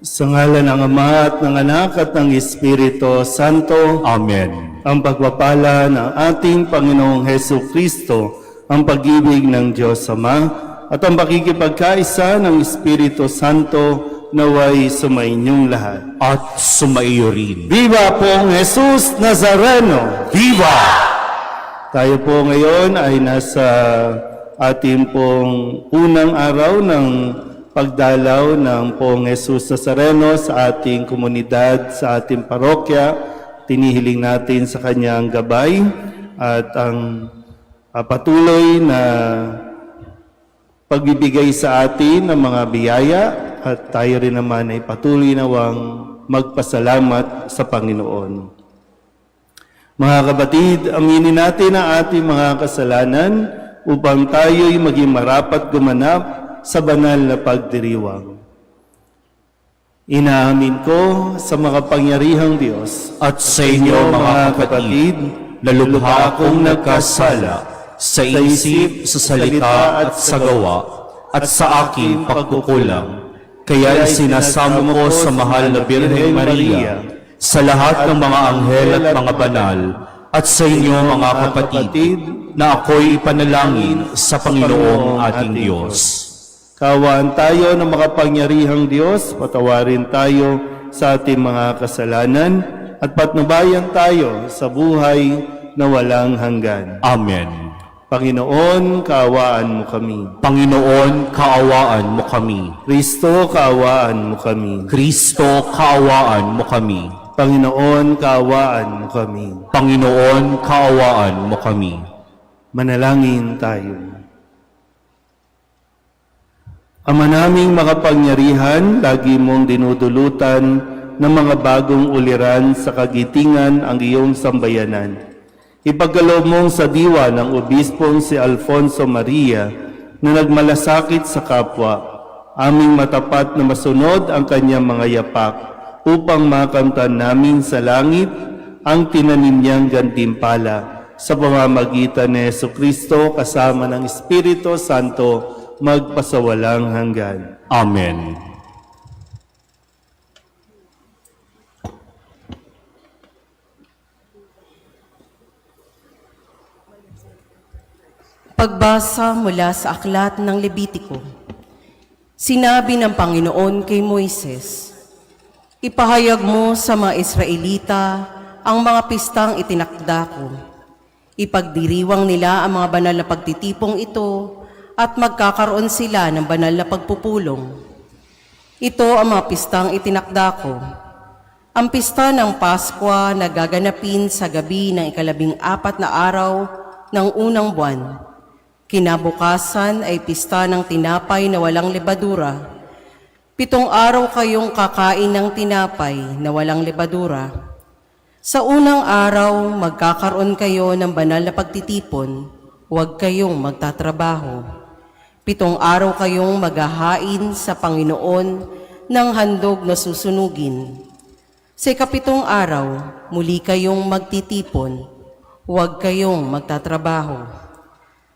Sa ngalan ng Ama at ng Anak at ng Espiritu Santo. Amen. Ang pagpapala ng ating Panginoong Hesus Kristo, ang pag-ibig ng Diyos Ama, at ang pakikipagkaisa ng Espiritu Santo naway sumainyong lahat. At sumaiyo rin. Viva Pong Jesus Nazareno! Viva! Tayo po ngayon ay nasa ating pong unang araw ng pagdalaw ng Pong Jesus Nazareno sa ating komunidad, sa ating parokya. Tinihiling natin sa kanyang gabay at ang patuloy na pagbibigay sa atin ng mga biyaya, at tayo rin naman ay patuloy nawang magpasalamat sa Panginoon. Mga kapatid, aminin natin ang ating mga kasalanan upang tayo'y maging marapat gumanap sa banal na pagdiriwang. Inaamin ko sa makapangyarihang Diyos At sa inyo mga kapatid, lalubha akong nagkasala sa isip, sa salita at sa gawa, at sa aking pagkukulang. Kaya sinasamo ko sa mahal na Birheng Maria, sa lahat ng mga anghel at mga banal, at sa inyo mga kapatid, na ako'y ipanalangin sa Panginoong ating Diyos. Kaawaan tayo ng makapangyarihang Diyos, patawarin tayo sa ating mga kasalanan, at patnubayan tayo sa buhay na walang hanggan. Amen. Panginoon, kaawaan mo kami. Panginoon, kaawaan mo kami. Kristo, kaawaan mo kami. Kristo, kaawaan mo kami. Panginoon, kaawaan mo kami. Panginoon, kaawaan mo kami. Manalangin tayo. Ama naming makapangyarihan, lagi mong dinudulutan ng mga bagong uliran sa kagitingan ang iyong sambayanan. Ipagkaloob mong sa diwa ng obispong si Alfonso Maria na nagmalasakit sa kapwa, aming matapat na masunod ang kanyang mga yapak upang makamtan namin sa langit ang tinanim niyang gantimpala sa pamamagitan ni Jesucristo kasama ng Espiritu Santo magpasawalang hanggan. Amen. Pagbasa mula sa aklat ng Levitiko. Sinabi ng Panginoon kay Moises, "Ipahayag mo sa mga Israelita ang mga pistang itinakda ko. Ipagdiriwang nila ang mga banal na pagtitipong ito at magkakaroon sila ng banal na pagpupulong. Ito ang mga pistang itinakda ko. Ang pista ng Paskwa na gaganapin sa gabi ng 14 na araw ng unang buwan. Kinabukasan ay pista ng tinapay na walang lebadura. 7 araw kayong kakain ng tinapay na walang lebadura. Sa unang araw, magkakaroon kayo ng banal na pagtitipon. Huwag kayong magtatrabaho. 7 araw kayong maghahain sa Panginoon ng handog na susunugin. Sa 7 araw, muli kayong magtitipon. Huwag kayong magtatrabaho."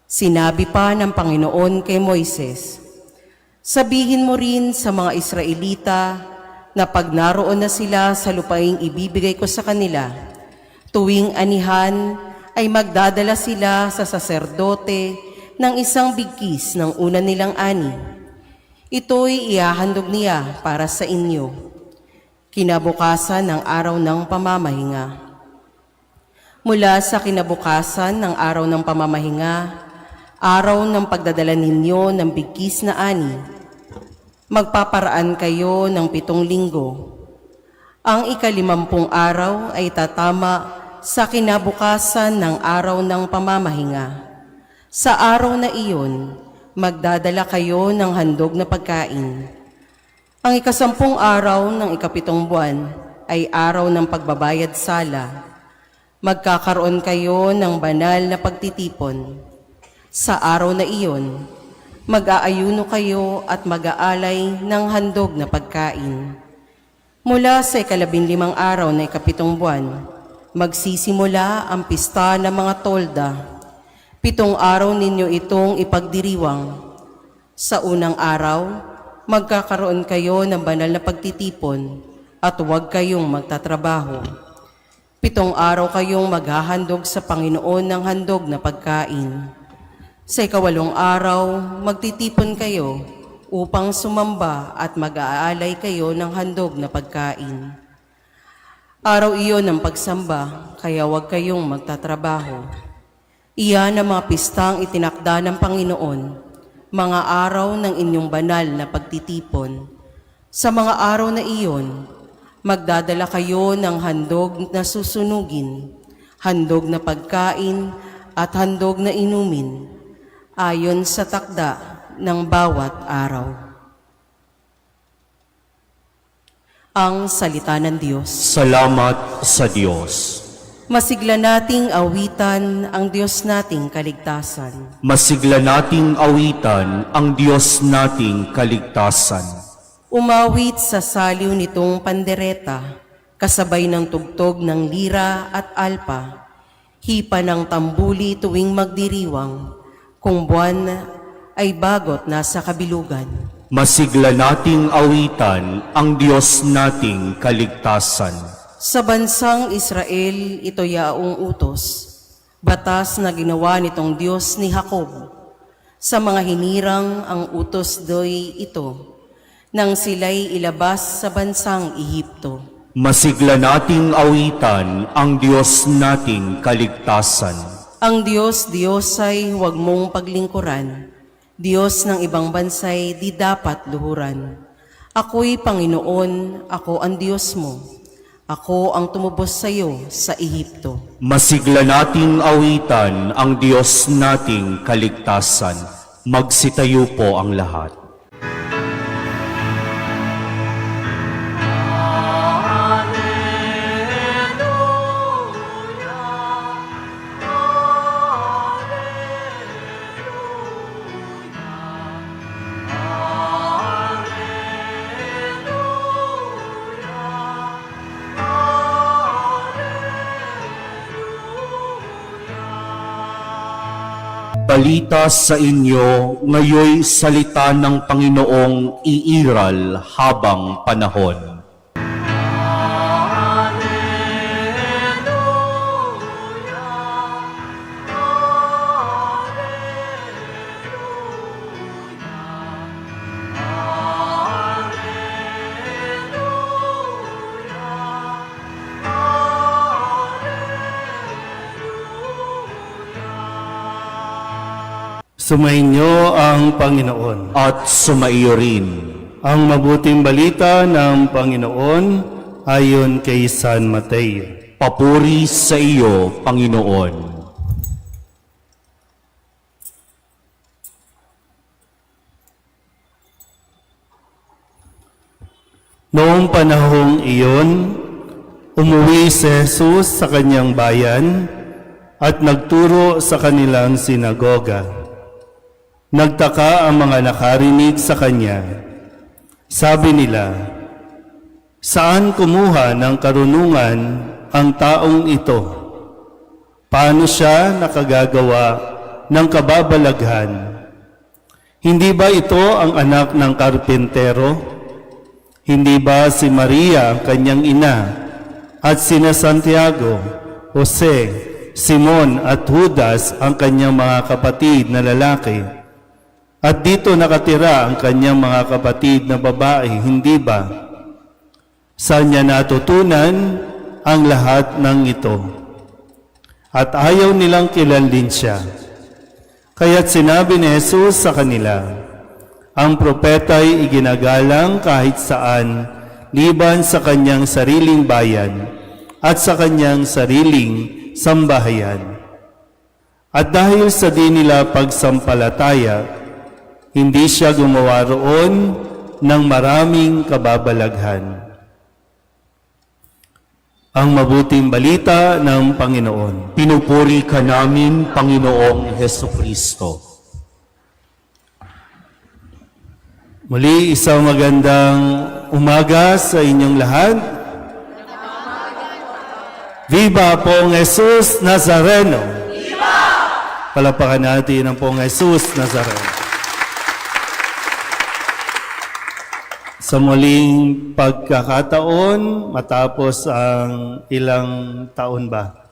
Sinabi pa ng Panginoon kay Moises, "Sabihin mo rin sa mga Israelita na pag naroon na sila sa lupaing ibibigay ko sa kanila, tuwing anihan ay magdadala sila sa saserdote ng 1 bigkis ng una nilang ani. Ito'y ihahandog niya para sa inyo, kinabukasan ng araw ng pamamahinga. Mula sa kinabukasan ng araw ng pamamahinga, araw ng pagdadala ninyo ng bigkis na ani, magpaparaan kayo ng 7 linggo. Ang 50 araw ay tatama sa kinabukasan ng araw ng pamamahinga. Sa araw na iyon, magdadala kayo ng handog na pagkain. Ang 10 araw ng 7 buwan ay araw ng pagbabayad sala. Magkakaroon kayo ng banal na pagtitipon. Sa araw na iyon, mag-aayuno kayo at mag-aalay ng handog na pagkain. Mula sa 15 araw na 7 buwan, magsisimula ang pista ng mga tolda. 7 araw ninyo itong ipagdiriwang. Sa unang araw, magkakaroon kayo ng banal na pagtitipon at huwag kayong magtatrabaho. 7 araw kayong maghahandog sa Panginoon ng handog na pagkain. Sa 8 araw, magtitipon kayo upang sumamba at mag-aalay kayo ng handog na pagkain. Araw iyon ng pagsamba, kaya huwag kayong magtatrabaho. Iyan ang mga pistang itinakda ng Panginoon, mga araw ng inyong banal na pagtitipon. Sa mga araw na iyon, magdadala kayo ng handog na susunugin, handog na pagkain at handog na inumin, ayon sa takda ng bawat araw. Ang salita ng Diyos. Salamat sa Diyos. Masigla nating awitan ang Diyos nating kaligtasan. Masigla nating awitan ang Diyos nating kaligtasan. Umawit sa saliw nitong pandereta, kasabay ng tugtog ng lira at alpa, hipa ng tambuli tuwing magdiriwang, kung buwan ay bagot nasa kabilugan. Masigla nating awitan ang Diyos nating kaligtasan. Sa bansang Israel, ito yaong utos, batas na ginawa nitong Diyos ni Jacob. Sa mga hinirang ang utos do'y ito, nang sila'y ilabas sa bansang Ehipto. Masigla nating awitan ang Diyos nating kaligtasan. Ang Diyos ay huwag mong paglingkuran. Diyos ng ibang bansay di dapat luhuran. Ako'y Panginoon, ako ang Diyos mo. Ako ang tumubos sa iyo sa Ehipto. Masigla nating awitan ang Diyos nating kaligtasan. Magsitayo po ang lahat. Balita sa inyo, ngayoy salita ng Panginoong iiral habang panahon. Sumainyo ang Panginoon. At sumaiyo rin. Ang mabuting balita ng Panginoon ayon kay San Mateo. Papuri sa iyo, Panginoon. Noong panahong iyon, umuwi si Jesus sa kanyang bayan at nagturo sa kanilang sinagoga. Nagtaka ang mga nakarinig sa kanya. Sabi nila, "Saan kumuha ng karunungan ang taong ito? Paano siya nakagagawa ng kababalaghan? Hindi ba ito ang anak ng karpintero? Hindi ba si Maria ang kanyang ina at sina Santiago, Jose, Simon at Judas ang kanyang mga kapatid na lalaki? At dito nakatira ang kanyang mga kapatid na babae, hindi ba? Saan niya natutunan ang lahat ng ito?" At ayaw nilang kilalin siya. Kaya't sinabi ni Jesus sa kanila, "Ang propeta'y iginagalang kahit saan, liban sa kanyang sariling bayan at sa kanyang sariling sambahayan." At dahil sa di nila pagsampalataya, hindi siya gumawa roon ng maraming kababalaghan. Ang mabuting balita ng Panginoon. Pinupuri ka namin, Panginoong Hesukristo. Muli, isang magandang umaga sa inyong lahat. Viva Pong Jesus Nazareno! Viva! Palapakan natin ang Pong Jesus Nazareno. Sa muling pagkakataon, matapos ang ilang taon ba?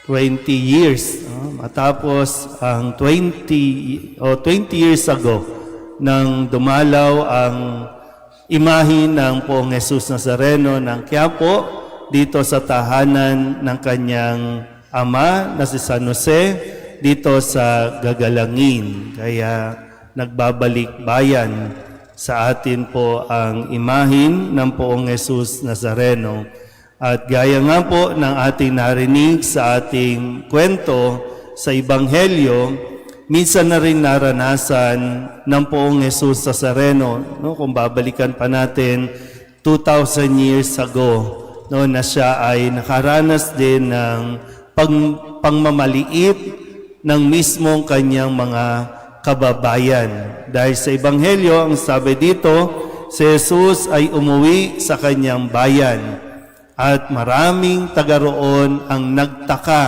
20 years. Matapos ang 20 years ago nang dumalaw ang imahe ng Poong Jesus Nazareno ng Quiapo dito sa tahanan ng kanyang ama na si San Jose dito sa Gagalangin. Kaya nagbabalik bayan sa atin po ang imahin ng Poong Jesus Nazareno. At gaya nga po ng ating narinig sa ating kwento sa Ebanghelyo, minsan na rin naranasan ng Poong Jesus Nazareno, no? Kung babalikan pa natin 2,000 years ago, no, na siya ay nakaranas din ng pangmamaliit ng mismong kanyang mga kababayan. Dahil sa Ebanghelyo, ang sabi dito, si Jesus ay umuwi sa kanyang bayan at maraming taga roon ang nagtaka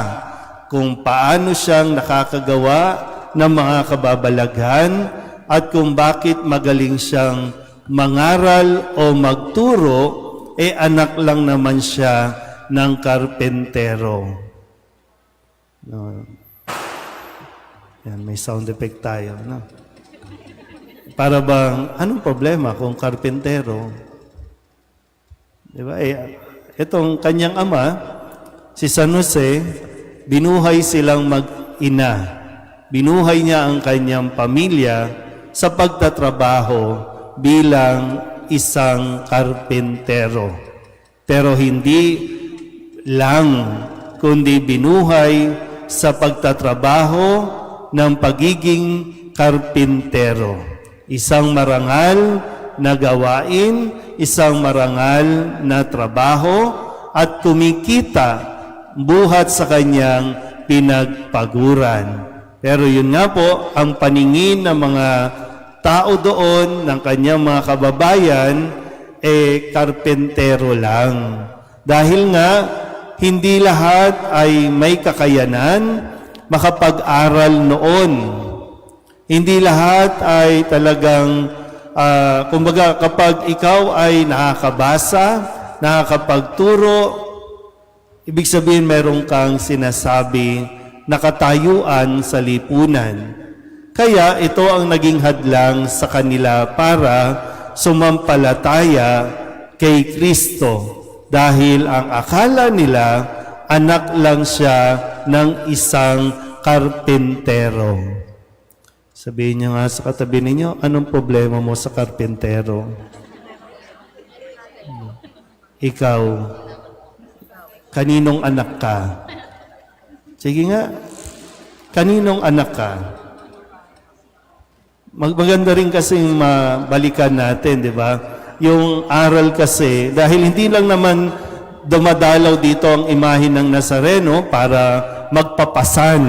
kung paano siyang nakakagawa ng mga kababalaghan at kung bakit magaling siyang mangaral o magturo, anak lang naman siya ng karpentero. No. Yan, may sound effect tayo. No? Para bang, anong problema kung karpentero? Di ba? Itong kanyang ama, si San Jose, binuhay silang mag-ina. Binuhay niya ang kanyang pamilya sa pagtatrabaho bilang isang karpentero. Pero hindi lang, kundi binuhay sa pagtatrabaho ng pagiging karpintero. Isang marangal na gawain, isang marangal na trabaho at kumikita buhat sa kanyang pinagpaguran. Pero yun nga po, ang paningin ng mga tao doon, ng kanyang mga kababayan, karpentero lang. Dahil nga, hindi lahat ay may kakayanan makapag-aral noon. Hindi lahat ay talagang, kumbaga kapag ikaw ay nakakabasa, nakakapagturo, ibig sabihin meron kang sinasabi na katayuan sa lipunan. Kaya ito ang naging hadlang sa kanila para sumampalataya kay Kristo. Dahil ang akala nila, anak lang siya ng isang karpentero. Sabihin niyo nga sa katabi ninyo, anong problema mo sa karpentero? Ikaw, kaninong anak ka? Sige nga, kaninong anak ka? Maganda rin kasing mabalikan natin, di ba? Yung aral kasi, dahil hindi lang naman dumadalaw dito ang imahe ng Nazareno para magpapasan.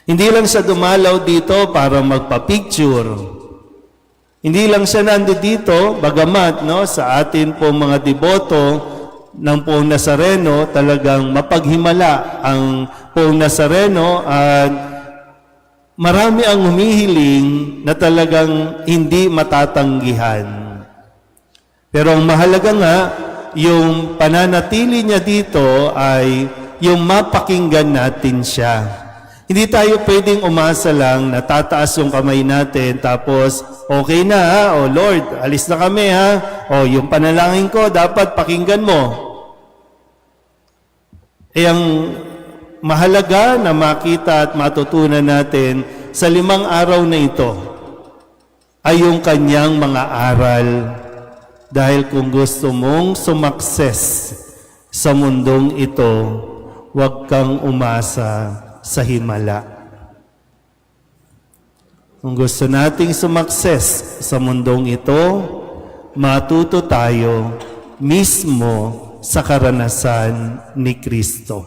Hindi lang siya dumalaw dito para magpa-picture. Hindi lang siya nandito, bagamat no, sa atin po mga deboto ng Poong Nazareno, talagang mapaghimala ang Poong Nazareno at marami ang humihiling na talagang hindi matatanggihan. Pero ang mahalaga nga, yung pananatili niya dito ay yung mapakinggan natin siya. Hindi tayo pwedeng umasa lang na tataas yung kamay natin tapos okay na ha, o Lord, alis na kami ha, o yung panalangin ko dapat pakinggan mo. Ang mahalaga na makita at matutunan natin sa 5 araw na ito ay yung kanyang mga aral. Dahil kung gusto mong sumakses sa mundong ito, huwag kang umasa sa himala. Kung gusto nating sumakses sa mundong ito, matuto tayo mismo sa karanasan ni Kristo.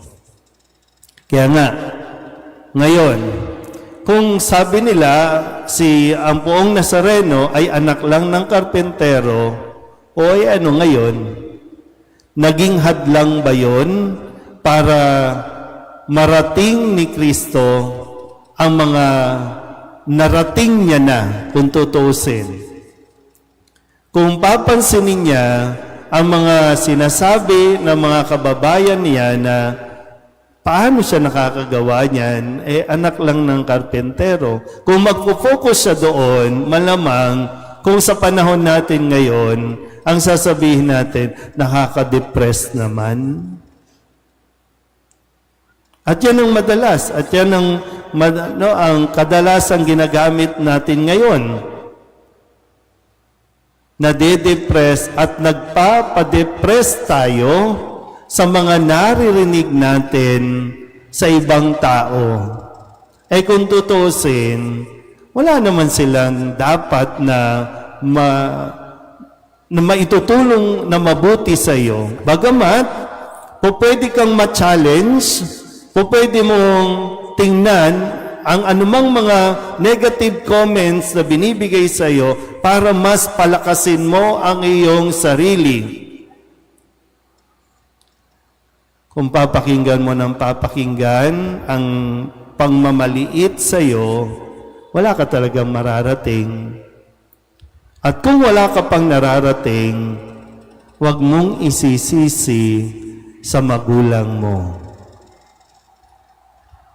Kaya nga, ngayon, kung sabi nila ang Poong Nazareno ay anak lang ng karpentero, o ay ano ngayon? Naging hadlang ba yun para marating ni Kristo ang mga narating niya na kung tutuusin. Kung papansinin niya ang mga sinasabi ng mga kababayan niya na paano siya nakakagawa niyan, anak lang ng karpentero. Kung magpo-focus siya doon, malamang kung sa panahon natin ngayon, ang sasabihin natin, nakaka-depress naman. At yan ang madalas, at yan ang kadalasang ginagamit natin ngayon. Nade-depress at nagpapadepress tayo sa mga naririnig natin sa ibang tao. Kung tutusin, wala naman silang dapat na maitutulong na mabuti sa iyo. Bagamat, pwede kang ma-challenge, pwede mong tingnan ang anumang mga negative comments na binibigay sa iyo para mas palakasin mo ang iyong sarili. Kung papakinggan mo ng papakinggan ang pangmamaliit sa iyo, wala ka talagang mararating. At kung wala ka pang nararating, huwag mong isisisi sa magulang mo.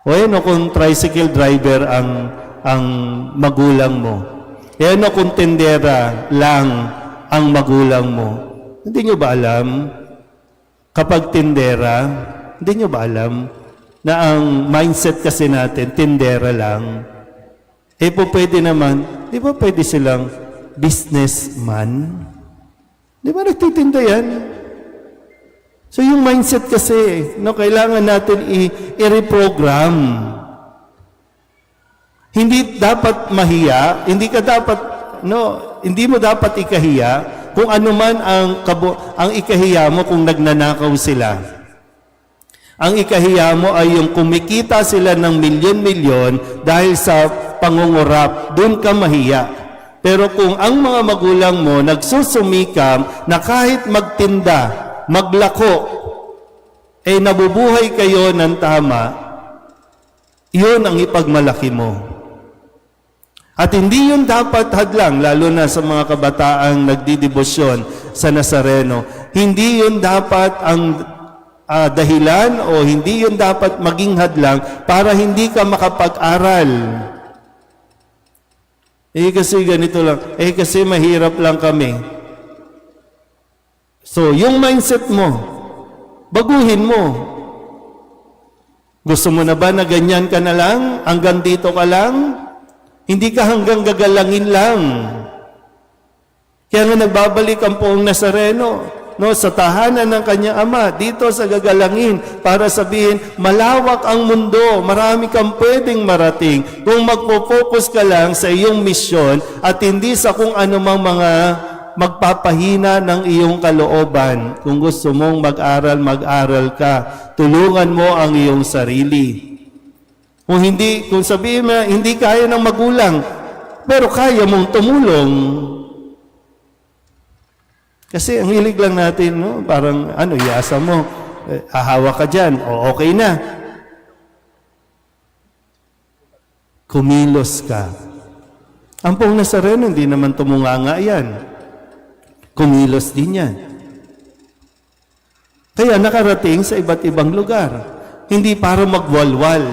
O ano kung tricycle driver ang magulang mo? Ano kung tendera lang ang magulang mo? Hindi nyo ba alam? Kapag tendera, hindi nyo ba alam na ang mindset kasi natin, tendera lang? Pwede naman, di ba pwede silang businessman? Di ba nagtitinda yan? So yung mindset kasi, kailangan natin i-reprogram. Hindi dapat mahiya, hindi mo dapat ikahiya kung ano man ang ikahiya mo kung nagnanakaw sila. Ang ikahiya mo ay yung kumikita sila ng milyon-milyon dahil sa pangungurap, doon ka mahiya. Pero kung ang mga magulang mo nagsusumikam na kahit magtinda, maglako, nabubuhay kayo ng tama, yun ang ipagmalaki mo. At hindi yun dapat hadlang, lalo na sa mga kabataang nagdidebosyon sa Nazareno. Hindi yun dapat ang dahilan o hindi yun dapat maging hadlang para hindi ka makapag-aral. Kasi ganito lang, kasi mahirap lang kami. So, yung mindset mo, baguhin mo. Gusto mo na ba na ganyan ka na lang? Hanggang dito ka lang? Hindi ka hanggang gagalangin lang. Kaya nga nagbabalik ang poong Nazareno, sa tahanan ng kanyang ama, dito sa gagalangin, para sabihin, malawak ang mundo, marami kang pwedeng marating kung magpo-focus ka lang sa iyong misyon at hindi sa kung anumang mga magpapahina ng iyong kalooban. Kung gusto mong mag-aral ka. Tulungan mo ang iyong sarili. Kung sabihin mo, hindi kaya ng magulang, pero kaya mong tumulong. Kasi ang hilig lang natin, parang iasa mo, hahawa ka dyan, okay na. Kumilos ka. Ang pong Nazareno, hindi naman tumunganga yan. Kumilos din yan. Kaya nakarating sa iba't ibang lugar. Hindi para magwalwal,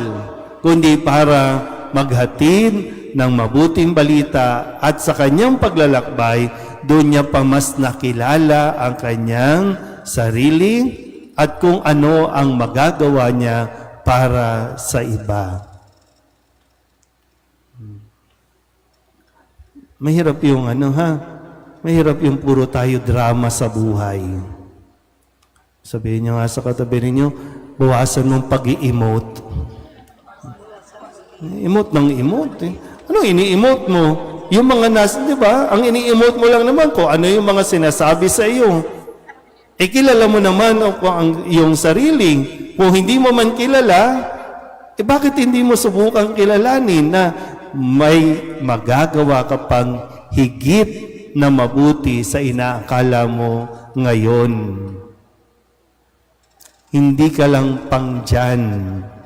kundi para maghatid ng mabuting balita at sa kanyang paglalakbay, doon niya pa mas nakilala ang kanyang sarili at kung ano ang magagawa niya para sa iba. Mahirap yung mahirap yung puro tayo drama sa buhay. Sabihin niyo nga sa katabi ninyo, bawasan mong pag-i-emote. Emote ng emote. Ano ini-emote mo? Yung mga di ba? Ang ini-emote mo lang naman kung ano yung mga sinasabi sa iyo. Kilala mo naman kung ang iyong sarili. Kung hindi mo man kilala, bakit hindi mo subukang kilalanin na may magagawa ka pang higit na mabuti sa inaakala mo ngayon. Hindi ka lang pang dyan.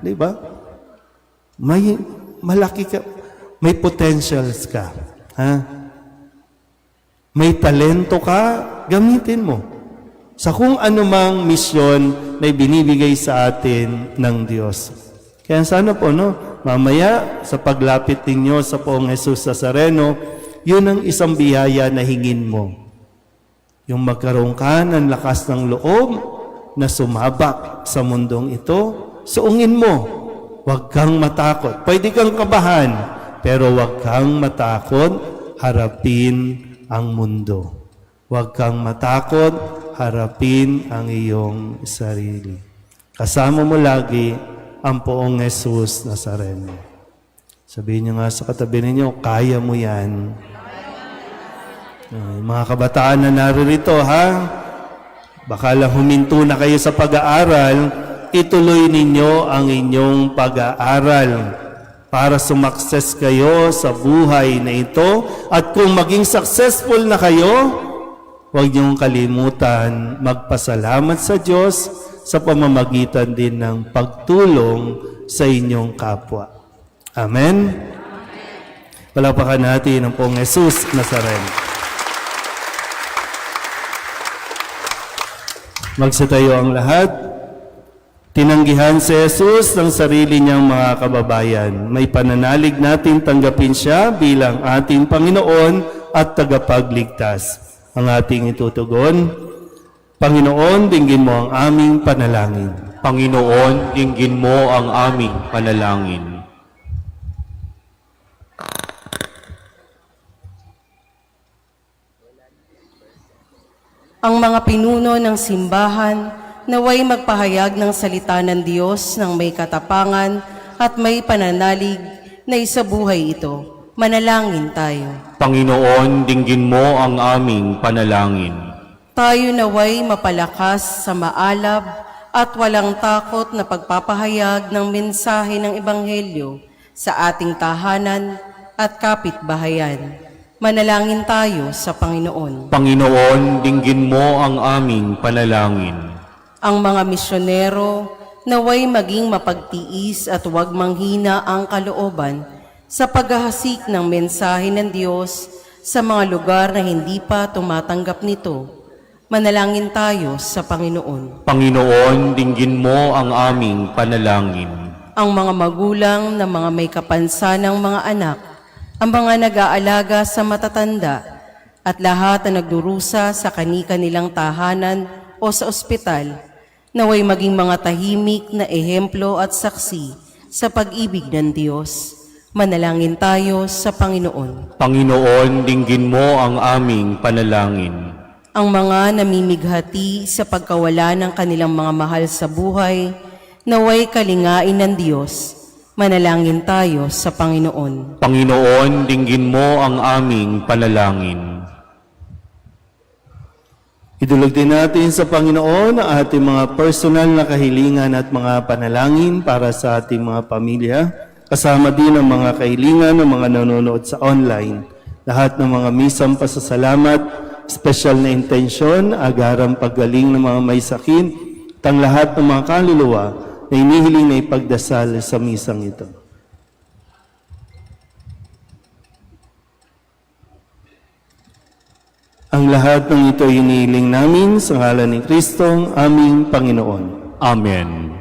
Di ba? May malaki ka. May potentials ka. Ha? May talento ka, gamitin mo. Sa kung anumang misyon na binibigay sa atin ng Diyos. Kaya sana po, no? Mamaya, sa paglapit ninyo sa Poong Jesus Nazareno, yun ang isang biyaya na hingin mo. Yung magkaroon ka ng lakas ng loob na sumabak sa mundong ito, suungin mo. Huwag kang matakot. Pwede kang kabahan, pero huwag kang matakot, harapin ang mundo. Huwag kang matakot, harapin ang iyong sarili. Kasama mo lagi ang Poong Jesus Nazareno. Sabihin niyo nga sa katabi ninyo, kaya mo yan. Mga kabataan na naririto, ha? Baka lang huminto na kayo sa pag-aaral, ituloy ninyo ang inyong pag-aaral para sumakses kayo sa buhay na ito. At kung maging successful na kayo, huwag niyong kalimutan magpasalamat sa Diyos sa pamamagitan din ng pagtulong sa inyong kapwa. Amen? Palapakan natin ang Poong Jesus Nazareno. Magsitayo ang lahat. Tinanggihan si Jesus ng sarili niyang mga kababayan. May pananalig natin tanggapin siya bilang ating Panginoon at tagapagligtas. Ang ating itutugon, Panginoon, dinggin mo ang aming panalangin. Panginoon, dinggin mo ang aming panalangin. Ang mga pinuno ng simbahan naway magpahayag ng salita ng Diyos ng may katapangan at may pananalig na isabuhay ito. Manalangin tayo. Panginoon, dinggin mo ang aming panalangin. Tayo naway mapalakas sa maalab at walang takot na pagpapahayag ng mensahe ng Ebanghelyo sa ating tahanan at kapitbahayan. Manalangin tayo sa Panginoon. Panginoon, dinggin mo ang aming panalangin. Ang mga misyonero naway maging mapagtiis at huwag manghina ang kalooban sa paghahasik ng mensahe ng Diyos sa mga lugar na hindi pa tumatanggap nito. Manalangin tayo sa Panginoon. Panginoon, dinggin mo ang aming panalangin. Ang mga magulang na mga may kapansanang mga anak, ang mga nag-aalaga sa matatanda, at lahat na nagdurusa sa kani-kanilang tahanan o sa ospital, naway maging mga tahimik na ehemplo at saksi sa pag-ibig ng Diyos. Manalangin tayo sa Panginoon. Panginoon, dinggin mo ang aming panalangin. Ang mga namimighati sa pagkawala ng kanilang mga mahal sa buhay, naway kalingain ng Diyos. Manalangin tayo sa Panginoon. Panginoon, dinggin mo ang aming panalangin. Idulog din natin sa Panginoon ang ating mga personal na kahilingan at mga panalangin para sa ating mga pamilya. Kasama din ang mga kahilingan ng mga nanonood sa online. Lahat ng mga misang pasasalamat, special na intensyon, agarang paggaling ng mga may sakit, at ang lahat ng mga kaluluwa na inihiling na ipagdasal sa misang ito. Ang lahat ng ito inihiling namin sa ngalan ni Kristong aming Panginoon. Amen.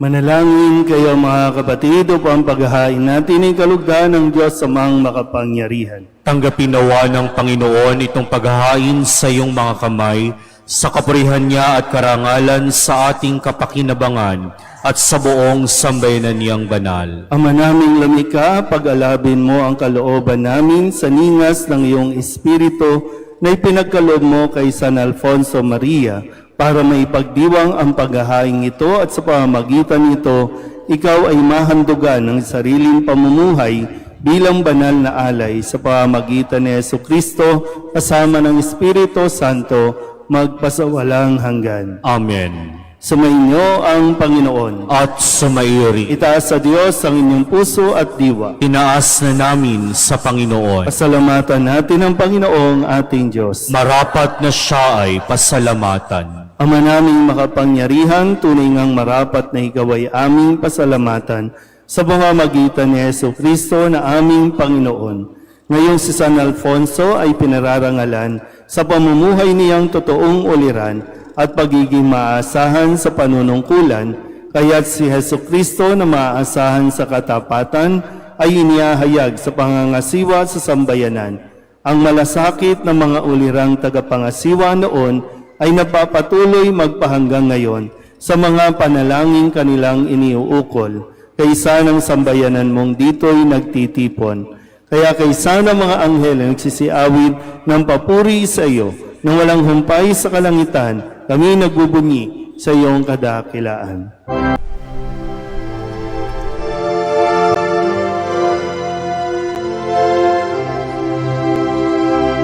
Manalangin kayo mga kapatid upang paghahain natin ay kalugdan ng Diyos Amang makapangyarihan. Tanggapin nawa ng Panginoon itong paghahain sa iyong mga kamay, sa kapurihan niya at karangalan sa ating kapakinabangan at sa buong sambayanan niyang banal. Ama naming lamika, pag-alabin mo ang kalooban namin sa ningas ng iyong Espiritu na ipinagkaloob mo kay San Alfonso Maria para maipagdiwang ang paghahain ito at sa pamamagitan nito, ikaw ay mahandugan ng sariling pamumuhay bilang banal na alay sa pamamagitan ni Jesucristo kasama ng Espiritu Santo magpasawalang hanggan. Amen. Sumainyo ang Panginoon. At sumairi, Itaas sa Diyos ang inyong puso at diwa. tinaas na namin sa Panginoon. Pasalamatan natin ang Panginoong ating Diyos. Marapat na siya ay pasalamatan. Ama naming makapangyarihan, tunay ngang marapat na ikaw ay aming pasalamatan sa pamamagitan ni Jesucristo na aming Panginoon. Ngayong si San Alfonso ay pinararangalan sa pamumuhay niyang totoong uliran at pagiging maaasahan sa panunungkulan, kaya't si Jesucristo na maaasahan sa katapatan ay inihahayag sa pangangasiwa sa sambayanan. Ang malasakit ng mga ulirang tagapangasiwa noon ay napapatuloy magpahanggang ngayon sa mga panalangin kanilang iniuukol, kaysa ng sambayanan mong dito'y nagtitipon. Kaya kaysa ng mga anghel na nagsisiawid ng papuri sa iyo, nang walang humpay sa kalangitan, kami nagbubunyi sa iyong kadakilaan.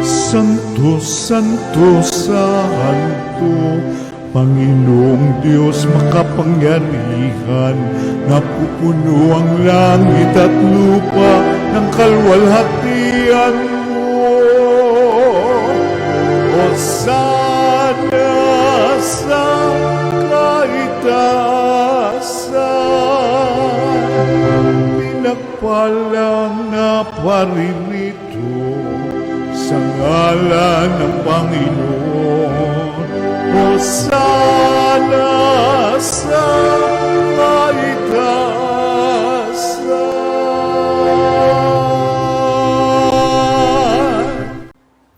Santo, Santo, Santo, Panginoong Diyos makapangyarihan, napupuno ang langit at lupa ng kalwalhatian mo. Hosana sa kaitaasan, pinagpalang na paririto sa ngalan ng Panginoon. Hosana sa kaitaasan.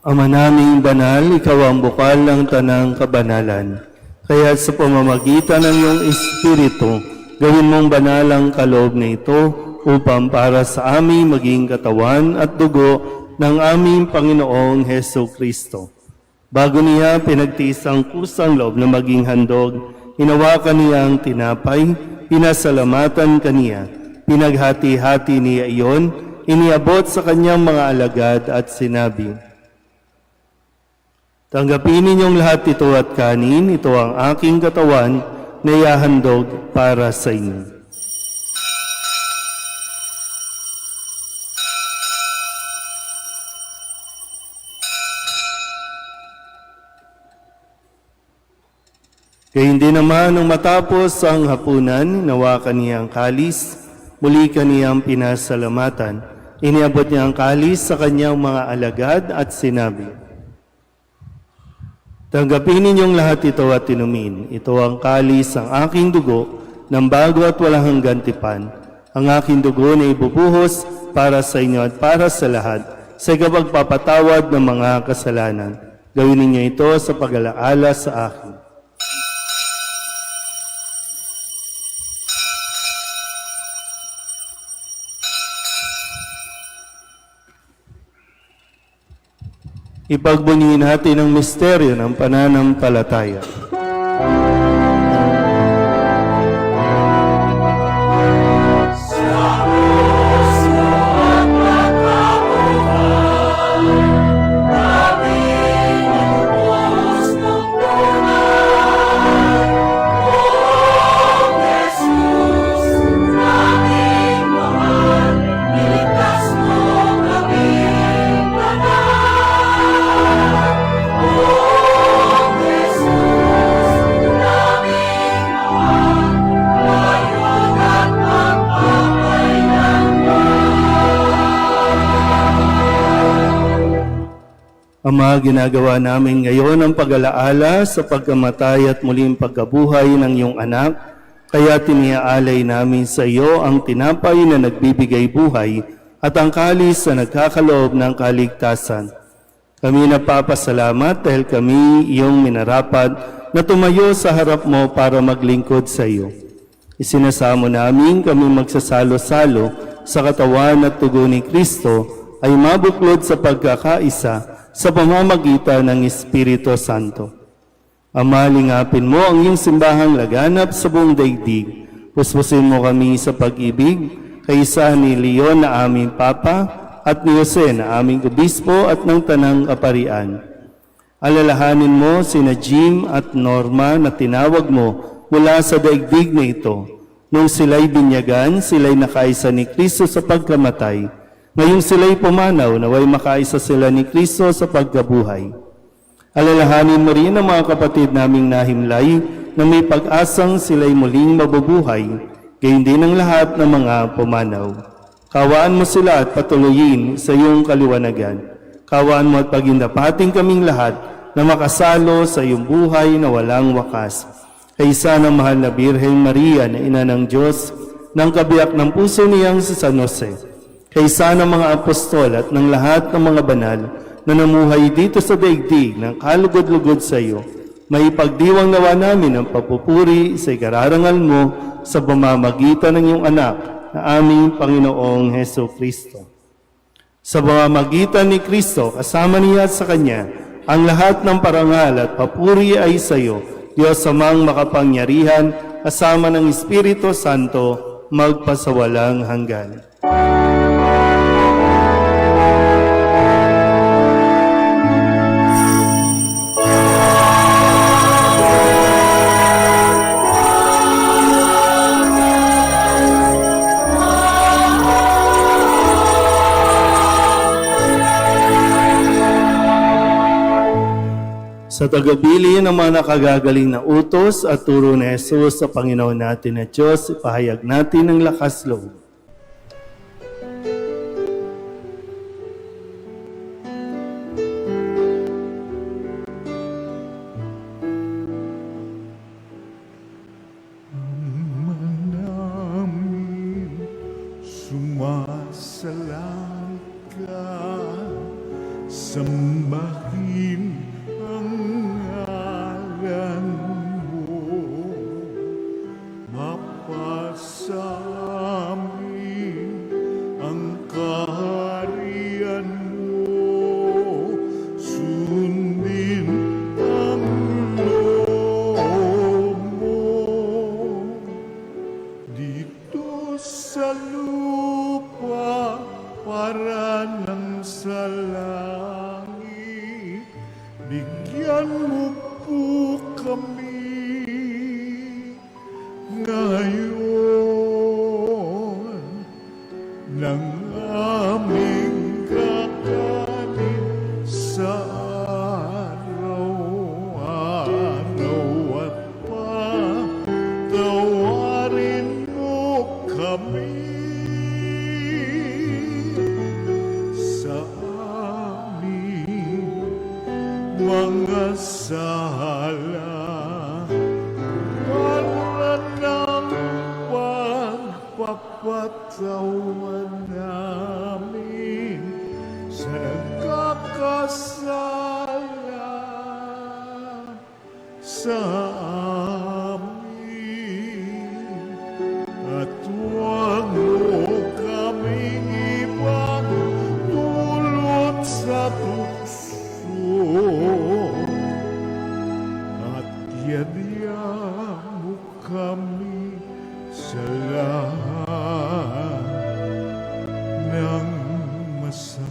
Ama naming banal, ikaw ang bukal ng tanang kabanalan. Kaya sa pamamagitan ng iyong Espiritu, gawin mong banal ang kaloob na ito upang para sa aming maging katawan at dugo ng aming Panginoong Heso Kristo. Bago niya pinagtiis ang kusang loob na maging handog, hinawakan niya ang tinapay, pinasalamatan kaniya, pinaghati-hati niya iyon, iniabot sa kanyang mga alagad at sinabi, "Tanggapin ninyong lahat ito at kanin, ito ang aking katawan na ihahandog para sa inyo." Gayun din naman nung matapos ang hapunan, hinawakan niya ang kalis, muli kaniyang pinasalamatan. Iniabot niya ang kalis sa kanyang mga alagad at sinabi, "Tanggapin ninyong lahat ito at inumin. Ito ang kalis ang aking dugo ng bago at walang hanggang tipan. Ang aking dugo na ibubuhos para sa inyo at para sa lahat sa ikapagpapatawad ng mga kasalanan. Gawin ninyo ito sa pag-alaala sa akin." Ipagbunyi natin ang misteryo ng pananampalataya. Ama, ginagawa namin ngayon ang pag-alaala sa pagkamatay at muling pagkabuhay ng iyong anak. Kaya tiniaalay namin sa iyo ang tinapay na nagbibigay buhay at ang kalis na nagkakaloob ng kaligtasan. Kami napapasalamat dahil kami iyong minarapat na tumayo sa harap mo para maglingkod sa iyo. Isinasamo namin kami magsasalo-salo sa katawan at dugo ni Kristo ay mabuklod sa pagkakaisa sa pamamagitan ng Espiritu Santo. Ama, lingapin mo ang iyong simbahang laganap sa buong daigdig. Puspusin mo kami sa pag-ibig, kaysa ni Leon na aming Papa at ni Jose na aming Obispo at ng Tanang Kaparian. Alalahanin mo sina Jim at Norma na tinawag mo mula sa daigdig na ito. Nung sila'y binyagan, sila'y nakaisa ni Kristo sa pagkamatay. Ngayong sila'y pumanaw, naway makaisa sila ni Kristo sa pagkabuhay. Alalahanin mo rin ang mga kapatid naming nahimlay na may pag-asang sila'y muling mabubuhay, gayon din ang lahat ng mga pumanaw. Kawaan mo sila at patuloyin sa iyong kaliwanagan. Kawaan mo at pagindapating kaming lahat na makasalo sa iyong buhay na walang wakas. Kaysa ng mahal na Birheng Maria na ina ng Diyos, ng kabiyak ng puso niyang si San Jose, kaysa ng mga apostol at ng lahat ng mga banal na namuhay dito sa daigdig ng kalugod-lugod sa iyo, may pagdiwang nawa namin ang papupuri sa ikararangal mo sa pamamagitan ng iyong anak na aming Panginoong Heso Kristo. Sa pamamagitan ni Kristo, kasama niya at sa Kanya, ang lahat ng parangal at papuri ay sa iyo, Diyos amang makapangyarihan, kasama ng Espiritu Santo, magpasawalang hanggan. Sa tagabili ng mga nakagagaling na utos at turo ni Jesus sa Panginoon natin na Diyos, ipahayag natin ang lakas loob. namin sumasalang ka, sambahin ang ngalan mo, mapasamin ang kaharian mo, sundin ang loob mo dito sa lupa para nang sa langit. Bigyan mo po kami ngayon ng aming kakanin sa araw-araw at patawarin mo kami sa aming mga sala para ng pagpapatawan namin sa nagkakasala sa amin, at huwag mo kaming ipagdulot sa tukso, at yadya mo kami sa lahat ng masama.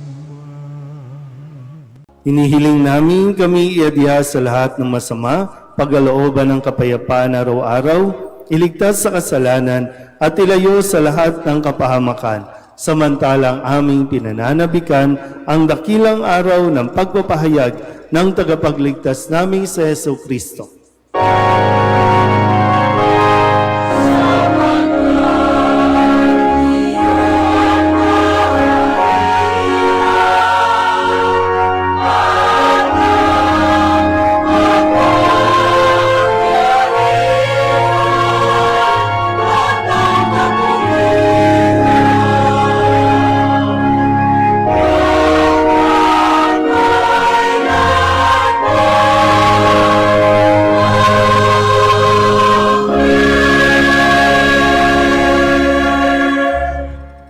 Hinihiling namin kami iadya sa lahat ng masama, pagkalooban ng kapayapaan araw-araw, iligtas sa kasalanan at ilayo sa lahat ng kapahamakan, samantalang aming pinananabikan ang dakilang araw ng pagpapahayag ng tagapagligtas naming sa Heso Kristo.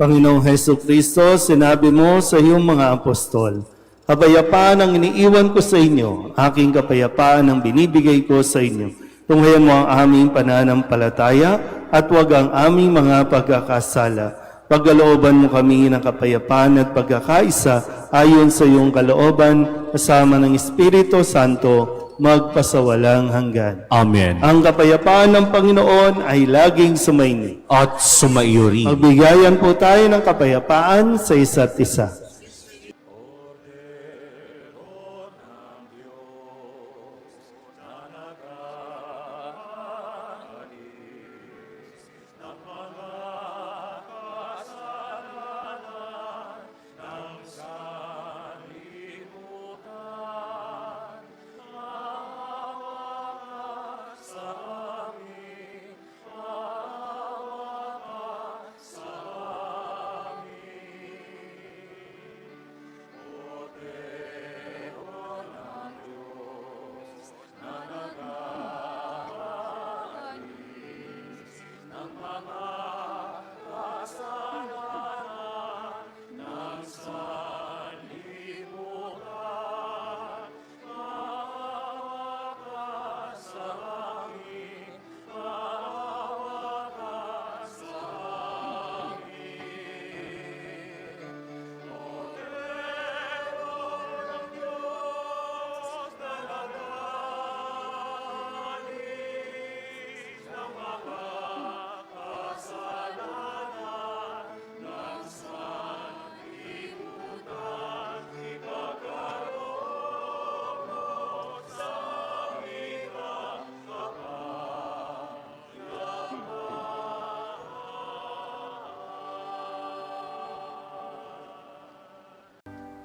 Panginoong Heso Kristo, sinabi mo sa iyong mga apostol, kapayapaan ang iniiwan ko sa inyo, aking kapayapaan ang binibigay ko sa inyo. Tunghayan mo ang aming pananampalataya at huwag ang aming mga pagkakasala. Pagkalooban mo kami ng kapayapaan at pagkakaisa ayon sa iyong kalooban, kasama ng Espiritu Santo, magpasawalang hanggan. Amen. Ang kapayapaan ng Panginoon ay laging sumainyo. At sumaiyo rin. Magbigayan po tayo ng kapayapaan sa isa't isa.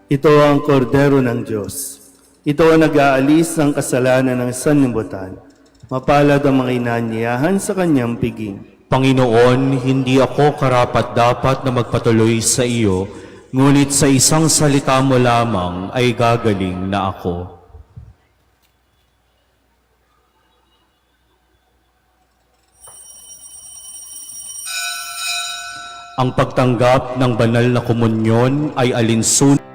Ito ang kordero ng Diyos. Ito ang nag-aalis ng kasalanan ng sanlibutan. Mapalad ang mga inanyayahan sa kanyang piging. Panginoon, hindi ako karapat-dapat na magpatuloy sa iyo, ngunit sa isang salita mo lamang ay gagaling na ako. Ang pagtanggap ng banal na komunyon ay alinsunod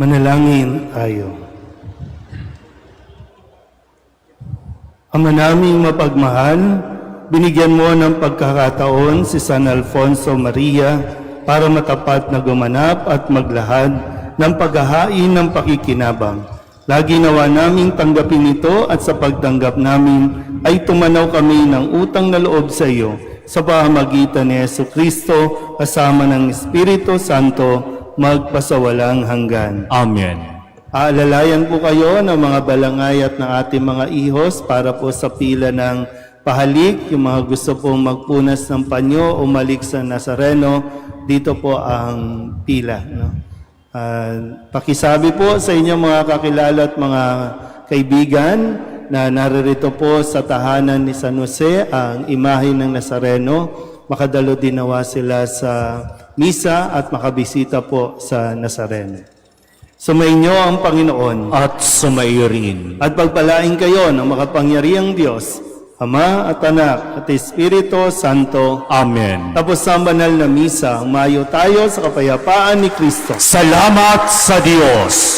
Manalangin tayo. Ama naming mapagmahal, binigyan mo ng pagkakataon si San Alfonso Maria para matapat na gumanap at maglahad ng paghahain ng pakikinabang. Lagi nawa naming tanggapin ito at sa pagtanggap namin ay tumanaw kami ng utang na loob sa iyo sa pamamagitan ni Yesu Kristo kasama ng Espiritu Santo magpasawalang hanggan. Amen. Aalalayan po kayo ng mga balangay at ng ating mga ihos para po sa pila ng pahalik. Yung mga gusto pong magpunas ng panyo o malik sa Nazareno, dito po ang pila. No? Pakisabi po sa inyong mga kakilala at mga kaibigan na naririto po sa tahanan ni San Jose ang imahe ng Nazareno. Makadalo din nawa sila sa misa at makabisita po sa Nazareno. Sumainyo ang Panginoon At sumayo rin. at pagpalain kayo ng makapangyarihang Diyos, Ama at Anak at Espiritu Santo. Amen. Tapos sa banal na misa, umayo tayo sa kapayapaan ni Kristo. Salamat sa Diyos.